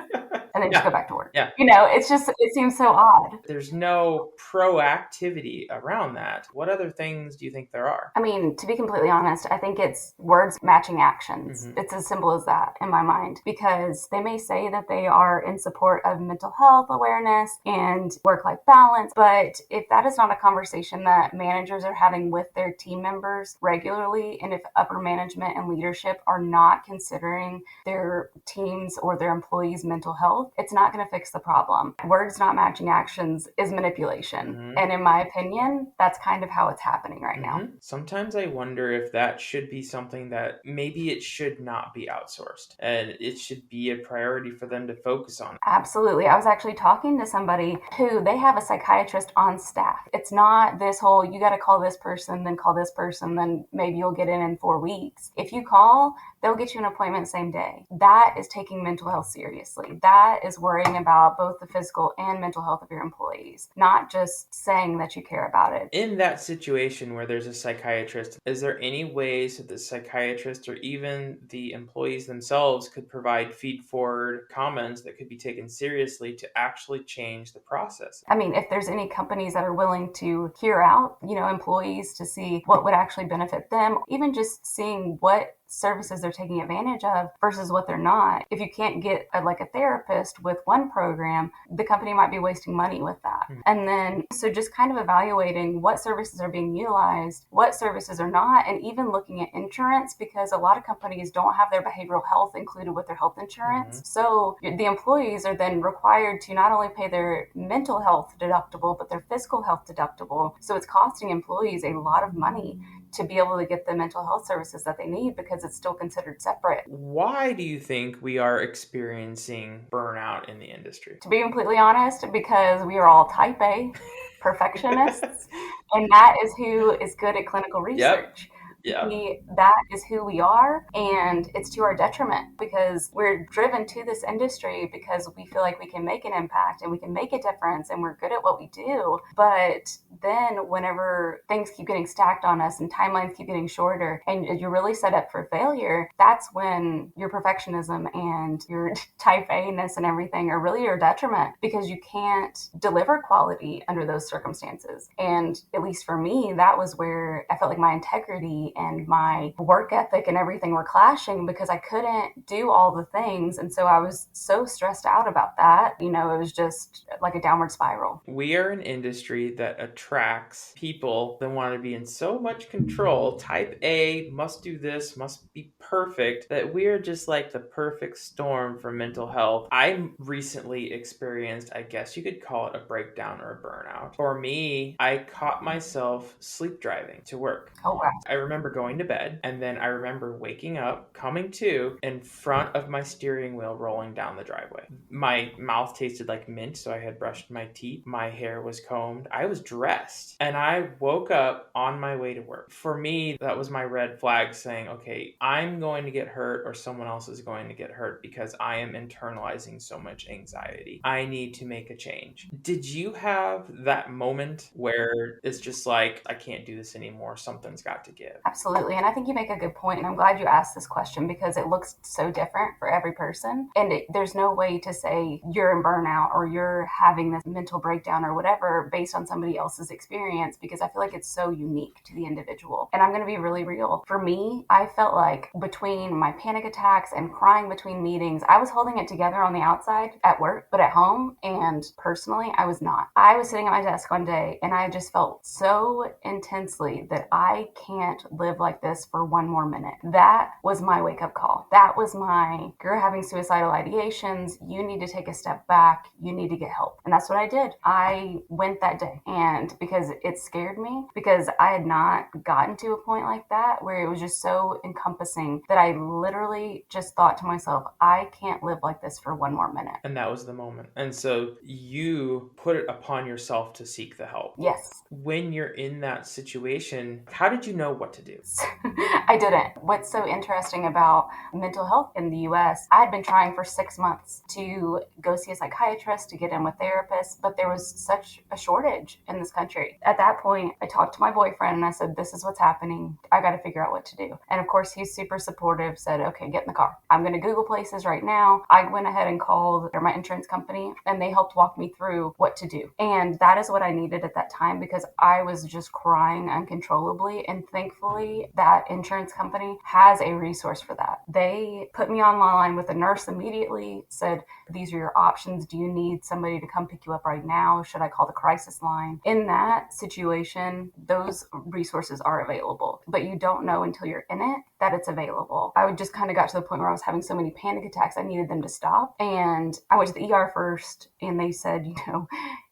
And then just go back to work. Yeah. It seems so odd. There's no proactivity around that. What other things do you think there are? I mean, to be completely honest, I think it's words matching actions. Mm-hmm. It's as simple as that in my mind, because they may say that they are in support of mental health awareness and work-life balance, but if that is not a conversation that managers are having with their team members regularly, and if upper management and leadership are not considering their teams or their employees' mental health, health, it's not going to fix the problem. Words not matching actions is manipulation. And in my opinion, that's kind of how it's happening right now. Sometimes I wonder if that should be something that maybe it should not be outsourced and it should be a priority for them to focus on. Absolutely. I was actually talking to somebody who they have a psychiatrist on staff. It's not this whole, you got to call this person, then call this person, then maybe you'll get in 4 weeks. If you call, they'll get you an appointment same day. That is taking mental health seriously. That is worrying about both the physical and mental health of your employees, not just saying that you care about it. In that situation where there's a psychiatrist, is there any ways that the psychiatrist or even the employees themselves could provide feed-forward comments that could be taken seriously to actually change the process? I mean, if there's any companies that are willing to hear out, employees to see what would actually benefit them, even just seeing what services they're taking advantage of versus what they're not. If you can't get a therapist with one program, the company might be wasting money with that. And then, so just kind of evaluating what services are being utilized, what services are not, and even looking at insurance, because a lot of companies don't have their behavioral health included with their health insurance. So the employees are then required to not only pay their mental health deductible, but their physical health deductible. So it's costing employees a lot of money to be able to get the mental health services that they need because it's still considered separate. Why do you think we are experiencing burnout in the industry? To be completely honest, because we are all type A perfectionists, and that is who is good at clinical research. That is who we are, and it's to our detriment because we're driven to this industry because we feel like we can make an impact and we can make a difference and we're good at what we do. But then whenever things keep getting stacked on us and timelines keep getting shorter and you're really set up for failure, that's when your perfectionism and your type A-ness and everything are really your detriment because you can't deliver quality under those circumstances. And at least for me, that was where I felt like my integrity and my work ethic and everything were clashing because I couldn't do all the things. And so I was so stressed out about that. It was just like a downward spiral. We are an industry that attracts people that want to be in so much control. Type A must do this, must be perfect, that we are just like the perfect storm for mental health. I recently experienced, I guess you could call it a breakdown or a burnout. For me, I caught myself sleep driving to work. Oh, wow. I remember going to bed, and then I remember waking up, coming to, in front of my steering wheel rolling down the driveway. My mouth tasted like mint, so I had brushed my teeth. My hair was combed. I was dressed, and I woke up on my way to work. For me, that was my red flag saying, okay, I'm going to get hurt or someone else is going to get hurt because I am internalizing so much anxiety. I need to make a change. Did you have that moment where it's just like, I can't do this anymore, something's got to give? Absolutely. And I think you make a good point. And I'm glad you asked this question because it looks so different for every person. And there's no way to say you're in burnout or you're having this mental breakdown or whatever based on somebody else's experience because I feel like it's so unique to the individual. And I'm going to be really real. For me, I felt like between my panic attacks and crying between meetings, I was holding it together on the outside at work, but at home and personally, I was not. I was sitting at my desk one day and I just felt so intensely that I can't live like this for one more minute. That was my wake-up call. That was my, you're having suicidal ideations, you need to take a step back, you need to get help. And that's what I did. I went that day. And because it scared me, because I had not gotten to a point like that where it was just so encompassing that I literally just thought to myself, I can't live like this for one more minute. And that was the moment. And so you put it upon yourself to seek the help. Yes. When you're in that situation, how did you know what to do? I didn't. What's so interesting about mental health in the US, I had been trying for 6 months to go see a psychiatrist, to get in with therapists, but there was such a shortage in this country. At that point, I talked to my boyfriend and I said, this is what's happening. I got to figure out what to do. And of course, he's super supportive, said, okay, get in the car. I'm going to Google places right now. I went ahead and called my insurance company and they helped walk me through what to do. And that is what I needed at that time because I was just crying uncontrollably. And thankfully, thankfully, that insurance company has a resource for that. They put me online with a nurse immediately, said, these are your options. Do you need somebody to come pick you up right now? Should I call the crisis line? In that situation, those resources are available, but you don't know until you're in it that it's available. I just kind of got to the point where I was having so many panic attacks, I needed them to stop. And I went to the ER first, and they said,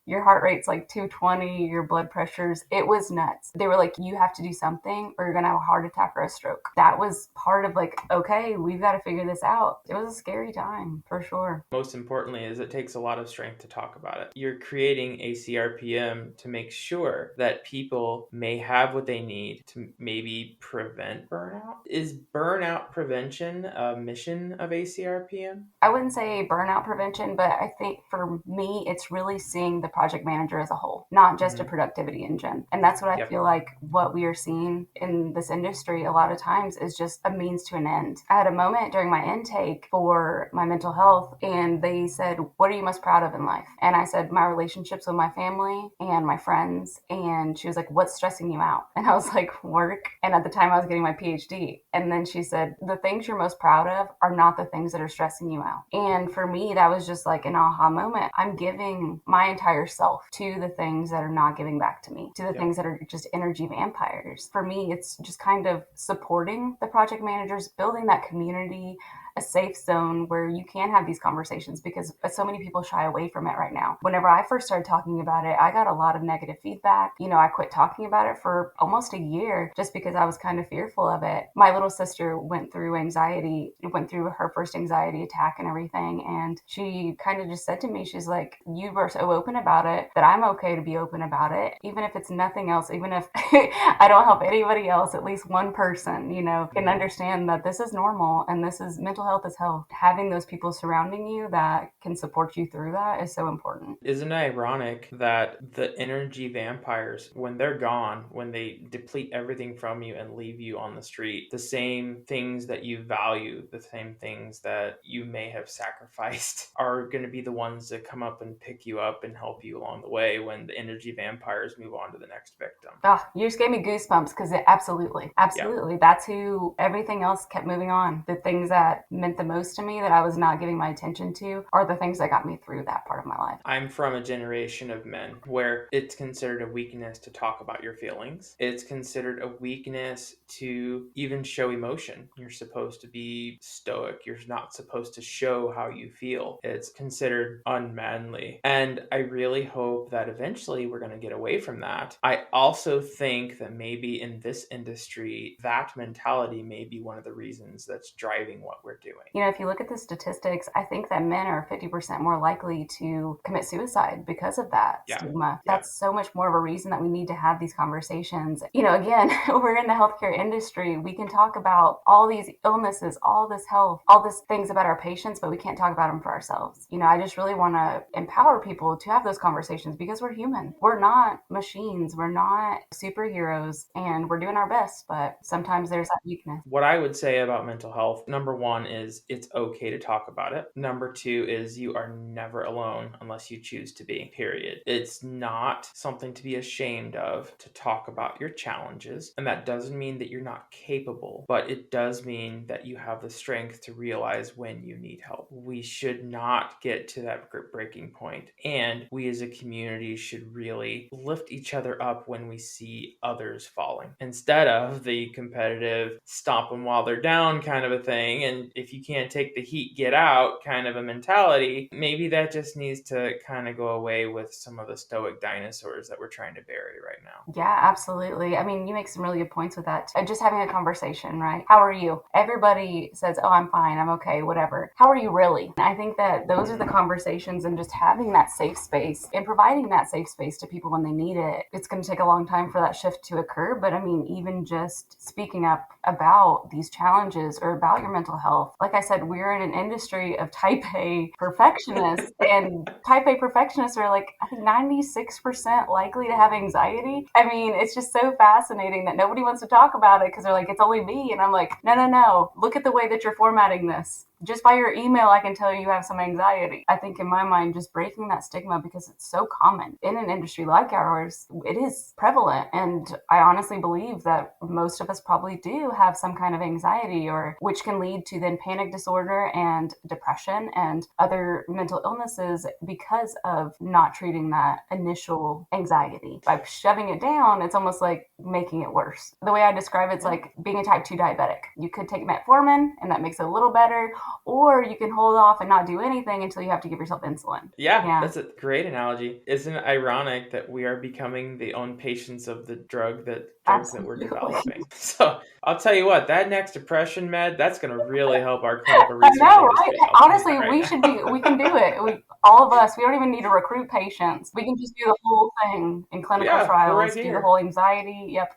your heart rate's like 220, your blood pressures. It was nuts. They were like, you have to do something or you're going to have a heart attack or a stroke. That was part of like, okay, we've got to figure this out. It was a scary time for sure. Most importantly is it takes a lot of strength to talk about it. You're creating a CRPM to make sure that people may have what they need to maybe prevent burnout. Is burnout prevention a mission of ACRPM? I wouldn't say burnout prevention, but I think for me, it's really seeing the project manager as a whole, not just a productivity engine. And that's what I feel like what we are seeing in this industry a lot of times is just a means to an end. I had a moment during my intake for my mental health, and they said, what are you most proud of in life? And I said, my relationships with my family and my friends. And she was like, what's stressing you out? And I was like, work. And at the time I was getting my PhD. And then she said, the things you're most proud of are not the things that are stressing you out. And for me, that was just like an aha moment. I'm giving my entire self to the things that are not giving back to me, to the things that are just energy vampires. For me, it's just kind of supporting the project managers, building that community, a safe zone where you can have these conversations, because so many people shy away from it right now. Whenever I first started talking about it, I got a lot of negative feedback. I quit talking about it for almost a year just because I was kind of fearful of it. My little sister went through her first anxiety attack and everything. And she kind of just said to me, she's like, you were so open about it that I'm okay to be open about it. Even if it's nothing else, even if I don't help anybody else, at least one person, can understand that this is normal and this is mental health is health. Having those people surrounding you that can support you through that is so important. Isn't it ironic that the energy vampires, when they're gone, when they deplete everything from you and leave you on the street, the same things that you value, the same things that you may have sacrificed are going to be the ones that come up and pick you up and help you along the way when the energy vampires move on to the next victim. Oh, you just gave me goosebumps because absolutely. Yeah. That's who everything else kept moving on. The things that meant the most to me that I was not giving my attention to are the things that got me through that part of my life. I'm from a generation of men where it's considered a weakness to talk about your feelings. It's considered a weakness to even show emotion. You're supposed to be stoic. You're not supposed to show how you feel. It's considered unmanly. And I really hope that eventually we're going to get away from that. I also think that maybe in this industry, that mentality may be one of the reasons that's driving what we're doing. If you look at the statistics, I think that men are 50% more likely to commit suicide because of that stigma. That's so much more of a reason that we need to have these conversations. Again, we're in the healthcare industry. We can talk about all these illnesses, all this health, all these things about our patients, but we can't talk about them for ourselves. I just really want to empower people to have those conversations because we're human. We're not machines. We're not superheroes, and we're doing our best, but sometimes there's that weakness. What I would say about mental health, number one is it's okay to talk about it. Number two is you are never alone unless you choose to be, period. It's not something to be ashamed of to talk about your challenges. And that doesn't mean that you're not capable, but it does mean that you have the strength to realize when you need help. We should not get to that breaking point. And we as a community should really lift each other up when we see others falling, instead of the competitive stomp them while they're down kind of a thing. And if you can't take the heat, get out kind of a mentality. Maybe that just needs to kind of go away with some of the stoic dinosaurs that we're trying to bury right now. Yeah, absolutely. I mean, you make some really good points with that. Just having a conversation, right? How are you? Everybody says, oh, I'm fine, I'm okay, whatever. How are you really? And I think that those are the conversations, and just having that safe space and providing that safe space to people when they need it. It's going to take a long time for that shift to occur, but I mean, even just speaking up about these challenges or about your mental health. Like I said, we're in an industry of type A perfectionists, and type A perfectionists are like, I think 96% likely to have anxiety. I mean, it's just so fascinating that nobody wants to talk about it because they're like, it's only me. And I'm like, no. Look at the way that you're formatting this. just by your email, I can tell you have some anxiety. I think in my mind, just breaking that stigma, because it's so common in an industry like ours, it is prevalent. And I honestly believe that most of us probably do have some kind of anxiety, or which can lead to then panic disorder and depression and other mental illnesses because of not treating that initial anxiety. By shoving it down, it's almost like making it worse. The way I describe it's like being a type 2 diabetic. You could take metformin and that makes it a little better, or you can hold off and not do anything until you have to give yourself insulin. Yeah, that's a great analogy. Isn't it ironic that we are becoming the own patients of the drugs that we're developing? So I'll tell you what, that next depression med, that's going to really help our clinical research industry. Right? Honestly, we can do it. All of us, we don't even need to recruit patients. We can just do the whole thing in clinical trials, do the whole anxiety. Yep.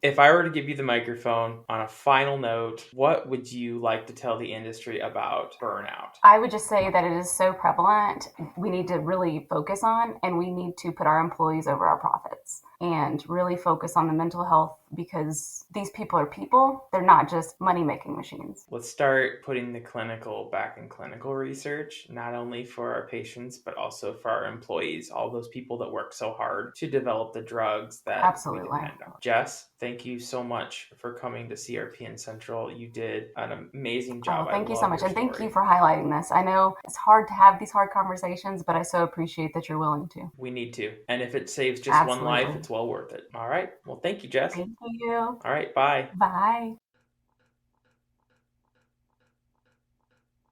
If I were to give you the microphone on a final note, what would you like to tell the industry about burnout? I would just say that it is so prevalent. We need to really focus on, and we need to put our employees over our profits and really focus on the mental health, because these people are people. They're not just money-making machines. Let's start putting the clinical back in clinical research, not only for our patients, but also for our employees, all those people that work so hard to develop the drugs that we depend on. Jess, thank you so much for coming to CRPN Central. You did an amazing job. Thank you so much. And thank you for highlighting this. I know it's hard to have these hard conversations, but I so appreciate that you're willing to. We need to. And if it saves just one life, it's well worth it. All right. Well, thank you, Jess. Thank you. All right. Bye. Bye.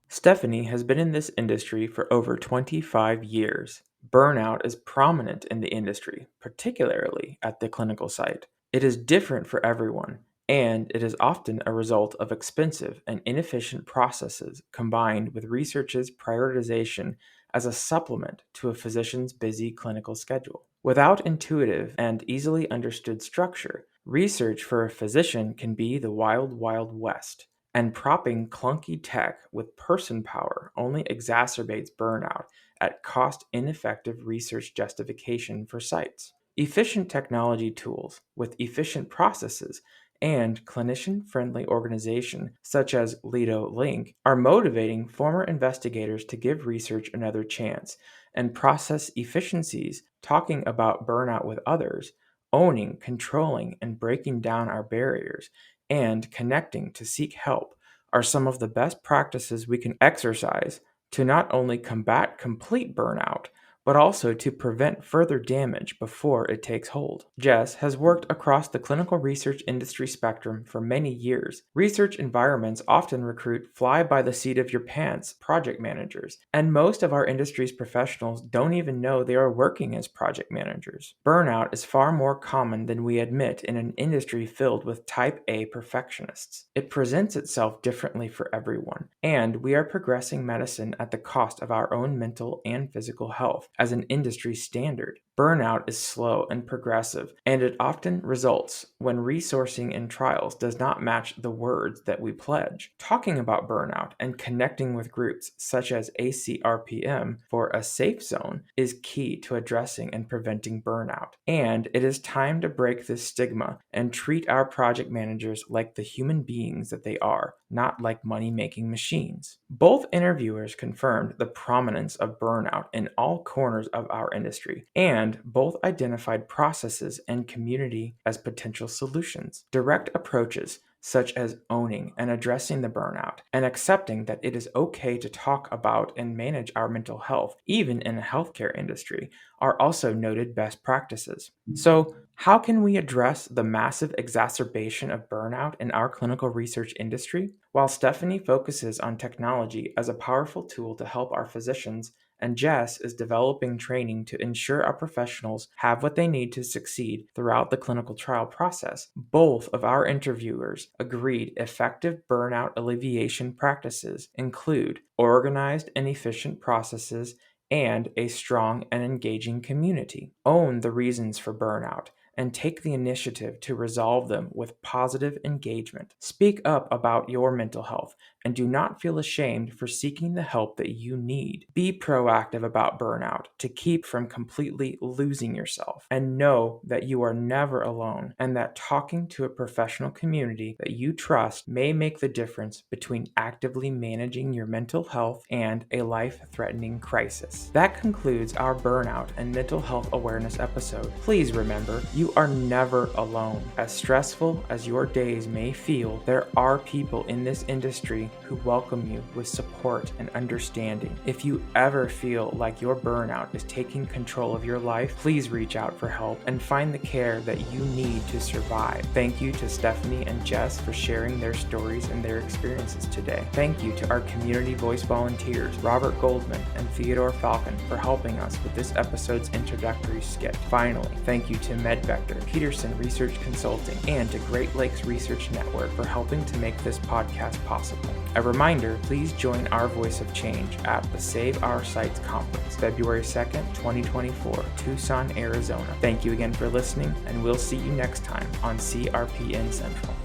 Stephanie has been in this industry for over 25 years. Burnout is prominent in the industry, particularly at the clinical site. It is different for everyone, and it is often a result of expensive and inefficient processes combined with research's prioritization as a supplement to a physician's busy clinical schedule. Without intuitive and easily understood structure, research for a physician can be the wild, wild west, and propping clunky tech with person power only exacerbates burnout at cost-ineffective research justification for sites. Efficient technology tools with efficient processes and clinician-friendly organization such as Lido Link are motivating former investigators to give research another chance and process efficiencies, talking about burnout with others, owning, controlling, and breaking down our barriers, and connecting to seek help are some of the best practices we can exercise to not only combat complete burnout, but also to prevent further damage before it takes hold. Jess has worked across the clinical research industry spectrum for many years. Research environments often recruit fly-by-the-seat-of-your-pants project managers, and most of our industry's professionals don't even know they are working as project managers. Burnout is far more common than we admit in an industry filled with type A perfectionists. It presents itself differently for everyone, and we are progressing medicine at the cost of our own mental and physical health as an industry standard. Burnout is slow and progressive, and it often results when resourcing in trials does not match the words that we pledge. Talking about burnout and connecting with groups such as ACRPM for a safe zone is key to addressing and preventing burnout. And it is time to break this stigma and treat our project managers like the human beings that they are, not like money-making machines. Both interviewers confirmed the prominence of burnout in all corners of our industry, and both identified processes and community as potential solutions. Direct approaches such as owning and addressing the burnout and accepting that it is okay to talk about and manage our mental health, even in a healthcare industry, are also noted best practices. So, how can we address the massive exacerbation of burnout in our clinical research industry? While Stephanie focuses on technology as a powerful tool to help our physicians, and Jess is developing training to ensure our professionals have what they need to succeed throughout the clinical trial process, both of our interviewers agreed effective burnout alleviation practices include organized and efficient processes and a strong and engaging community. Own the reasons for burnout and take the initiative to resolve them with positive engagement. Speak up about your mental health and do not feel ashamed for seeking the help that you need. Be proactive about burnout to keep from completely losing yourself, and know that you are never alone and that talking to a professional community that you trust may make the difference between actively managing your mental health and a life-threatening crisis. That concludes our burnout and mental health awareness episode. Please remember, you are never alone. As stressful as your days may feel, there are people in this industry who welcome you with support and understanding. If you ever feel like your burnout is taking control of your life, please reach out for help and find the care that you need to survive. Thank you to Stephanie and Jess for sharing their stories and their experiences today. Thank you to our community voice volunteers, Robert Goldman and Theodore Falcon, for helping us with this episode's introductory skit. Finally, thank you to MedVector, Peterson Research Consulting, and to Great Lakes Research Network for helping to make this podcast possible. A reminder, please join our Voice of Change at the Save Our Sites Conference, February 2nd, 2024, Tucson, Arizona. Thank you again for listening, and we'll see you next time on CRPN Central.